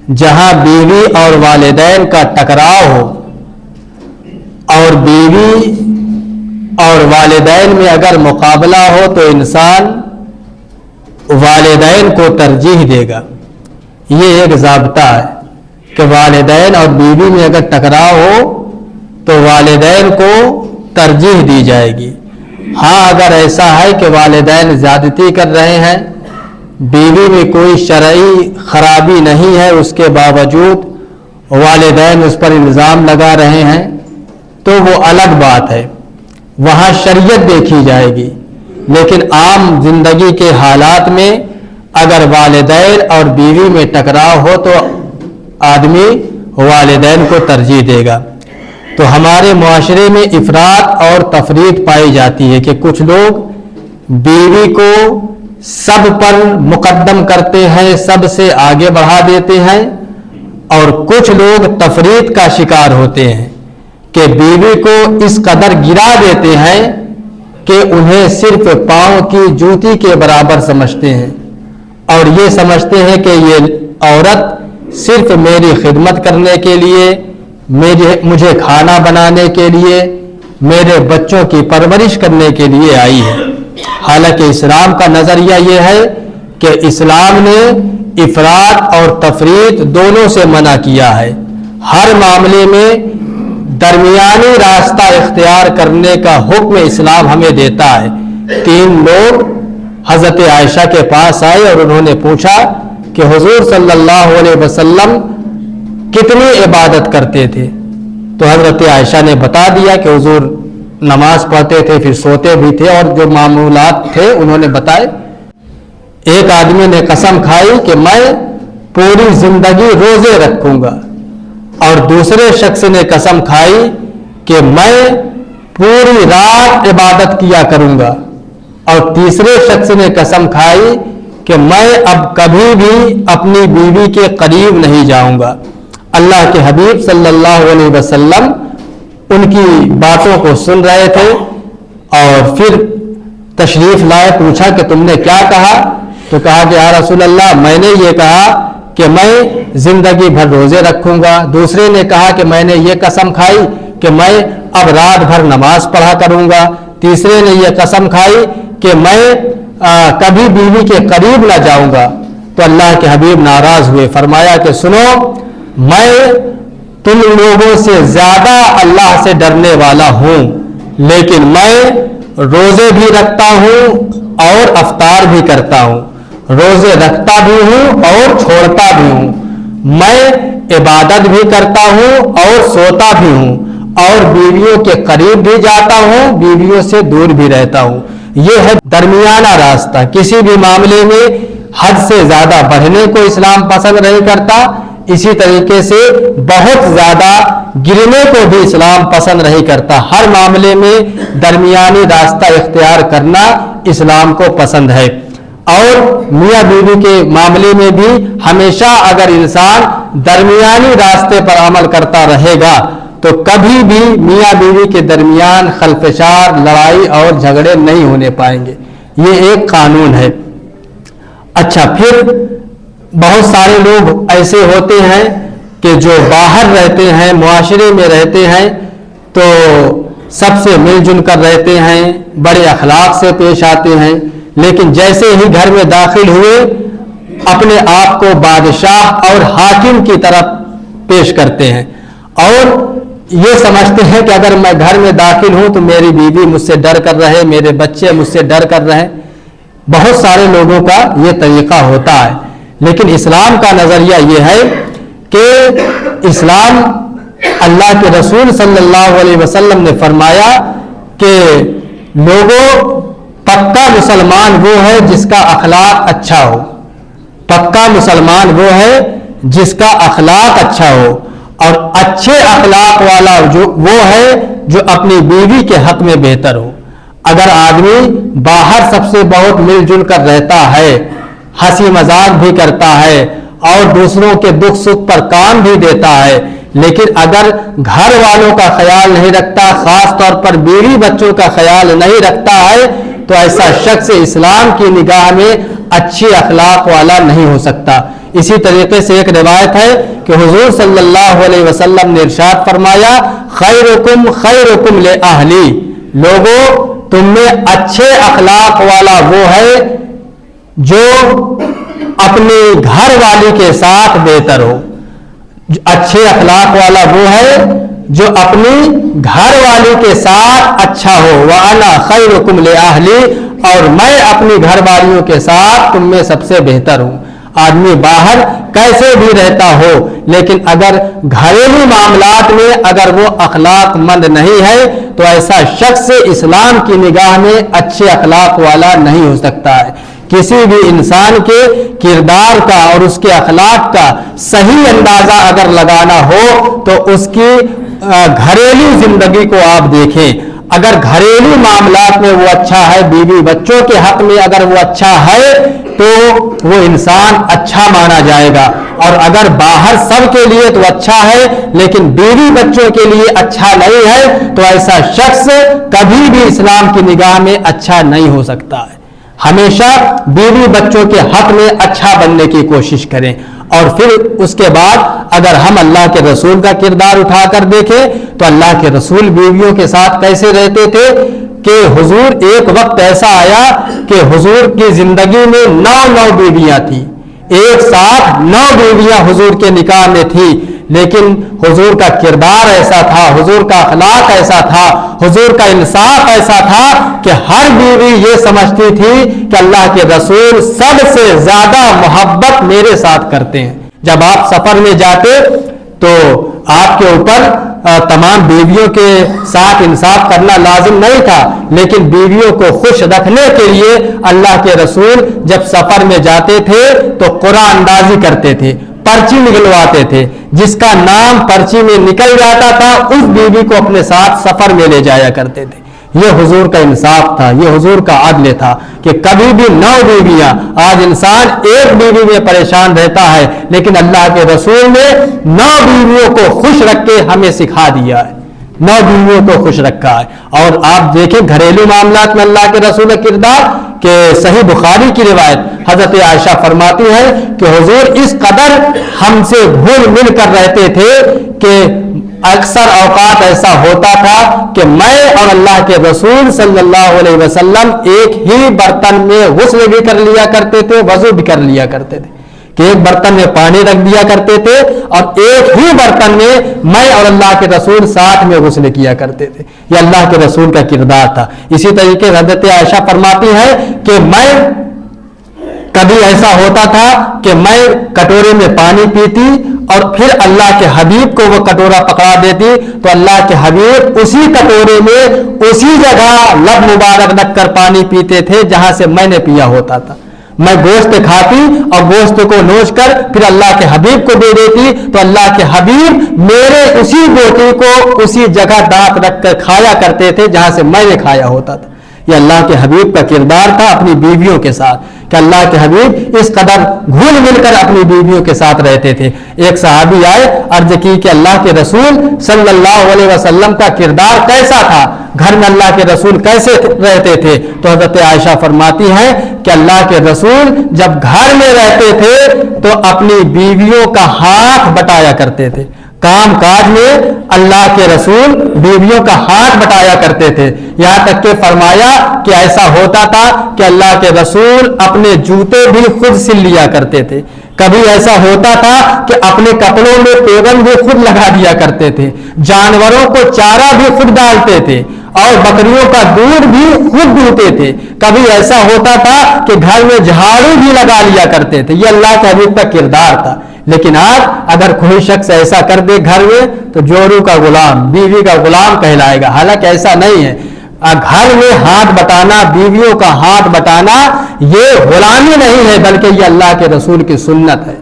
جہاں بیوی اور والدین کا ٹکراؤ ہو اور بیوی اور والدین میں اگر مقابلہ ہو تو انسان والدین کو ترجیح دے گا. یہ ایک ضابطہ ہے کہ والدین اور بیوی میں اگر ٹکراؤ ہو تو والدین کو ترجیح دی جائے گی. ہاں اگر ایسا ہے کہ والدین زیادتی کر رہے ہیں، بیوی میں کوئی شرعی خرابی نہیں ہے، اس کے باوجود والدین اس پر الزام لگا رہے ہیں، تو وہ الگ بات ہے، وہاں شریعت دیکھی جائے گی. لیکن عام زندگی کے حالات میں اگر والدین اور بیوی میں ٹکراؤ ہو تو آدمی والدین کو ترجیح دے گا. تو ہمارے معاشرے میں افراط اور تفریط پائی جاتی ہے کہ کچھ لوگ بیوی کو سب پر مقدم کرتے ہیں، سب سے آگے بڑھا دیتے ہیں، اور کچھ لوگ تفریط کا شکار ہوتے ہیں کہ بیوی کو اس قدر گرا دیتے ہیں کہ انہیں صرف پاؤں کی جوتی کے برابر سمجھتے ہیں، اور یہ سمجھتے ہیں کہ یہ عورت صرف میری خدمت کرنے کے لیے، مجھے کھانا بنانے کے لیے، میرے بچوں کی پرورش کرنے کے لیے آئی ہے. حالانکہ اسلام کا نظریہ یہ ہے کہ اسلام نے افراط اور تفریط دونوں سے منع کیا ہے. ہر معاملے میں درمیانی راستہ اختیار کرنے کا حکم اسلام ہمیں دیتا ہے. 3 لوگ حضرت عائشہ کے پاس آئے اور انہوں نے پوچھا کہ حضور صلی اللہ علیہ وسلم کتنی عبادت کرتے تھے؟ تو حضرت عائشہ نے بتا دیا کہ حضور نماز پڑھتے تھے، پھر سوتے بھی تھے، اور جو معمولات تھے انہوں نے بتائے. ایک آدمی نے قسم کھائی کہ میں پوری زندگی روزے رکھوں گا، اور دوسرے شخص نے قسم کھائی کہ میں پوری رات عبادت کیا کروں گا، اور تیسرے شخص نے قسم کھائی کہ میں اب کبھی بھی اپنی بیوی کے قریب نہیں جاؤں گا. اللہ کے حبیب صلی اللہ علیہ وسلم ان کی باتوں کو سن رہے تھے اور پھر تشریف لائے. پوچھا کہ تم نے کیا کہا؟ تو کہا کہ یا رسول اللہ میں نے یہ کہا کہ میں زندگی بھر روزے رکھوں گا. دوسرے نے کہا کہ میں نے یہ قسم کھائی کہ میں اب رات بھر نماز پڑھا کروں گا. تیسرے نے یہ قسم کھائی کہ میں کبھی بیوی کے قریب نہ جاؤں گا. تو اللہ کے حبیب ناراض ہوئے، فرمایا کہ سنو، میں تم لوگوں سے زیادہ اللہ سے ڈرنے والا ہوں، لیکن میں روزے بھی رکھتا ہوں اور افطار بھی کرتا ہوں، روزے رکھتا بھی ہوں اور چھوڑتا بھی ہوں، میں عبادت بھی کرتا ہوں اور سوتا بھی ہوں، اور بیویوں کے قریب بھی جاتا ہوں، بیویوں سے دور بھی رہتا ہوں. یہ ہے درمیانہ راستہ. کسی بھی معاملے میں حد سے زیادہ بڑھنے کو اسلام پسند نہیں کرتا، اسی طریقے سے بہت زیادہ گرنے کو بھی اسلام پسند نہیں کرتا. ہر معاملے میں درمیانی راستہ اختیار کرنا اسلام کو پسند ہے. اور میاں بیوی کے معاملے میں بھی ہمیشہ اگر انسان درمیانی راستے پر عمل کرتا رہے گا تو کبھی بھی میاں بیوی کے درمیان خلفشار، لڑائی اور جھگڑے نہیں ہونے پائیں گے. یہ ایک قانون ہے. اچھا، پھر بہت سارے لوگ ایسے ہوتے ہیں کہ جو باہر رہتے ہیں، معاشرے میں رہتے ہیں، تو سب سے مل جل کر رہتے ہیں، بڑے اخلاق سے پیش آتے ہیں، لیکن جیسے ہی گھر میں داخل ہوئے اپنے آپ کو بادشاہ اور حاکم کی طرف پیش کرتے ہیں، اور یہ سمجھتے ہیں کہ اگر میں گھر میں داخل ہوں تو میری بیوی مجھ سے ڈر کر رہے، میرے بچے مجھ سے ڈر کر رہے. بہت سارے لوگوں کا یہ طریقہ ہوتا ہے. لیکن اسلام کا نظریہ یہ ہے کہ اسلام، اللہ کے رسول صلی اللہ علیہ وسلم نے فرمایا کہ لوگوں، پکا مسلمان وہ ہے جس کا اخلاق اچھا ہو. پکا مسلمان وہ ہے جس کا اخلاق اچھا ہو، اور اچھے اخلاق والا وہ ہے جو اپنی بیوی کے حق میں بہتر ہو. اگر آدمی باہر سب سے بہت مل جل کر رہتا ہے، ہنسی مذاق بھی کرتا ہے اور دوسروں کے دکھ سکھ پر کام بھی دیتا ہے، لیکن اگر گھر والوں کا خیال نہیں رکھتا، خاص طور پر بیوی بچوں کا خیال نہیں رکھتا ہے، تو ایسا شخص اسلام کی نگاہ میں اچھی اخلاق والا نہیں ہو سکتا۔ اسی طریقے سے ایک روایت ہے کہ حضور صلی اللہ علیہ وسلم نے ارشاد فرمایا خیرکم خیرکم لأہلی، لوگوں تم میں اچھے اخلاق والا وہ ہے جو اپنے گھر والی کے ساتھ بہتر ہو۔ اچھے اخلاق والا وہ ہے جو اپنی گھر والی کے ساتھ اچھا ہو۔ وَأَنَا خَيْرُكُمْ لِأَهْلِي، اور میں اپنی گھر والیوں کے ساتھ تم میں سب سے بہتر ہوں۔ آدمی باہر کیسے بھی رہتا ہو لیکن اگر گھریلو معاملات میں اگر وہ اخلاق مند نہیں ہے تو ایسا شخص اسلام کی نگاہ میں اچھے اخلاق والا نہیں ہو سکتا ہے۔ کسی بھی انسان کے کردار کا اور اس کے اخلاق کا صحیح اندازہ اگر لگانا ہو تو اس کی گھریلو زندگی کو آپ دیکھیں۔ اگر گھریلو معاملات میں وہ اچھا ہے، بیوی بچوں کے حق میں اگر وہ اچھا ہے تو وہ انسان اچھا مانا جائے گا، اور اگر باہر سب کے لیے تو اچھا ہے لیکن بیوی بچوں کے لیے اچھا نہیں ہے تو ایسا شخص کبھی بھی اسلام کی نگاہ میں اچھا نہیں ہو سکتا ہے۔ ہمیشہ بیوی بچوں کے حق میں اچھا بننے کی کوشش کریں۔ اور پھر اس کے بعد اگر ہم اللہ کے رسول کا کردار اٹھا کر دیکھیں تو اللہ کے رسول بیویوں کے ساتھ کیسے رہتے تھے کہ حضور ایک وقت ایسا آیا کہ حضور کی زندگی میں 9 بیویاں تھیں، ایک ساتھ 9 بیویاں حضور کے نکاح میں تھیں، لیکن حضور کا کردار ایسا تھا، حضور کا اخلاق ایسا تھا، حضور کا انصاف ایسا تھا کہ ہر بیوی یہ سمجھتی تھی کہ اللہ کے رسول سب سے زیادہ محبت میرے ساتھ کرتے ہیں۔ جب آپ سفر میں جاتے تو آپ کے اوپر تمام بیویوں کے ساتھ انصاف کرنا لازم نہیں تھا، لیکن بیویوں کو خوش رکھنے کے لیے اللہ کے رسول جب سفر میں جاتے تھے تو قرآن اندازی کرتے تھے، پرچی نکلواتے تھے، جس کا نام پرچی میں نکل جاتا تھا اس بیوی کو اپنے ساتھ سفر میں لے جایا کرتے تھے۔ یہ حضور کا انصاف تھا، یہ حضور کا عدل تھا کہ کبھی بھی 9 بیویاں، آج انسان ایک بیوی میں پریشان رہتا ہے لیکن اللہ کے رسول نے 9 بیویوں کو خوش رکھ کے ہمیں سکھا دیا ہے، 9 بیویوں کو خوش رکھا ہے۔ اور آپ دیکھیں گھریلو معاملات میں اللہ کے رسول کا کردار کہ صحیح بخاری کی روایت حضرت عائشہ فرماتی ہے کہ حضور اس قدر ہم سے گھل مل کر رہتے تھے کہ اکثر اوقات ایسا ہوتا تھا کہ میں اور اللہ کے رسول صلی اللہ علیہ وسلم ایک ہی برتن میں غسل بھی کر لیا کرتے تھے، وضو بھی کر لیا کرتے تھے، کہ ایک برتن میں پانی رکھ دیا کرتے تھے اور ایک ہی برتن میں میں اور اللہ کے رسول ساتھ میں غسل کیا کرتے تھے۔ یہ اللہ کے رسول کا کردار تھا۔ اسی طریقے سے حضرت عائشہ فرماتی ہے کہ میں کبھی ایسا ہوتا تھا کہ میں کٹورے میں پانی پیتی اور پھر اللہ کے حبیب کو وہ کٹورا پکڑا دیتی تو اللہ کے حبیب اسی کٹورے میں اسی جگہ لب مبارک رکھ کر پانی پیتے تھے جہاں سے میں نے پیا ہوتا تھا۔ میں گوشت کھاتی اور گوشت کو نوچ کر پھر اللہ کے حبیب کو دے دیتی تو اللہ کے حبیب میرے اسی بوٹی کو اسی جگہ دانت رکھ کر کھایا کرتے تھے جہاں سے میں نے کھایا ہوتا تھا۔ یہ اللہ کے حبیب کا کردار تھا اپنی بیویوں کے ساتھ کہ اللہ کے حبیب اس قدر گھل مل کر اپنی بیویوں کے ساتھ رہتے تھے۔ ایک صحابی آئے، عرض کی کہ اللہ کے رسول صلی اللہ علیہ وسلم کا کردار کیسا تھا، گھر میں اللہ کے رسول کیسے رہتے تھے؟ تو حضرت عائشہ فرماتی ہیں کہ اللہ کے رسول جب گھر میں رہتے تھے تو اپنی بیویوں کا ہاتھ بٹایا کرتے تھے، کام کاج میں اللہ کے رسول بیویوں کا ہاتھ بٹایا کرتے تھے، یہاں تک کہ فرمایا کہ ایسا ہوتا تھا کہ اللہ کے رسول اپنے جوتے بھی خود سل لیا کرتے تھے، کبھی ایسا ہوتا تھا کہ اپنے کپڑوں میں پیغام بھی خود لگا دیا کرتے تھے، جانوروں کو چارہ بھی خود ڈالتے تھے اور بکریوں کا دودھ بھی خود دوتے تھے، کبھی ایسا ہوتا تھا کہ گھر میں جھاڑو بھی لگا لیا کرتے تھے۔ یہ اللہ کے حبیب کا کردار تھا۔ لیکن آج اگر کوئی شخص ایسا کر دے گھر میں تو جورو کا غلام، بیوی کا غلام کہلائے گا، حالانکہ ایسا نہیں ہے۔ گھر میں ہاتھ بٹانا، بیویوں کا ہاتھ بٹانا یہ غلامی نہیں ہے بلکہ یہ اللہ کے رسول کی سنت ہے۔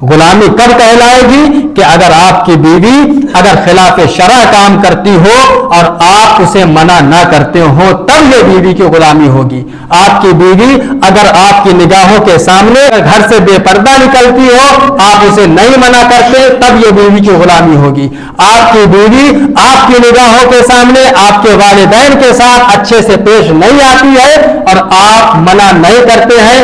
غلامی کب کہلائے گی کہ اگر آپ کی بیوی اگر خلاف شرع کام کرتی ہو اور آپ اسے منع نہ کرتے ہو تب یہ بیوی کی غلامی ہوگی۔ آپ کی بیوی اگر آپ کی نگاہوں کے سامنے گھر سے بے پردہ نکلتی ہو، آپ اسے نہیں منع کرتے تب یہ بیوی کی غلامی ہوگی۔ آپ کی بیوی آپ کی نگاہوں کے سامنے آپ کے والدین کے ساتھ اچھے سے پیش نہیں آتی ہے اور آپ منع نہیں کرتے ہیں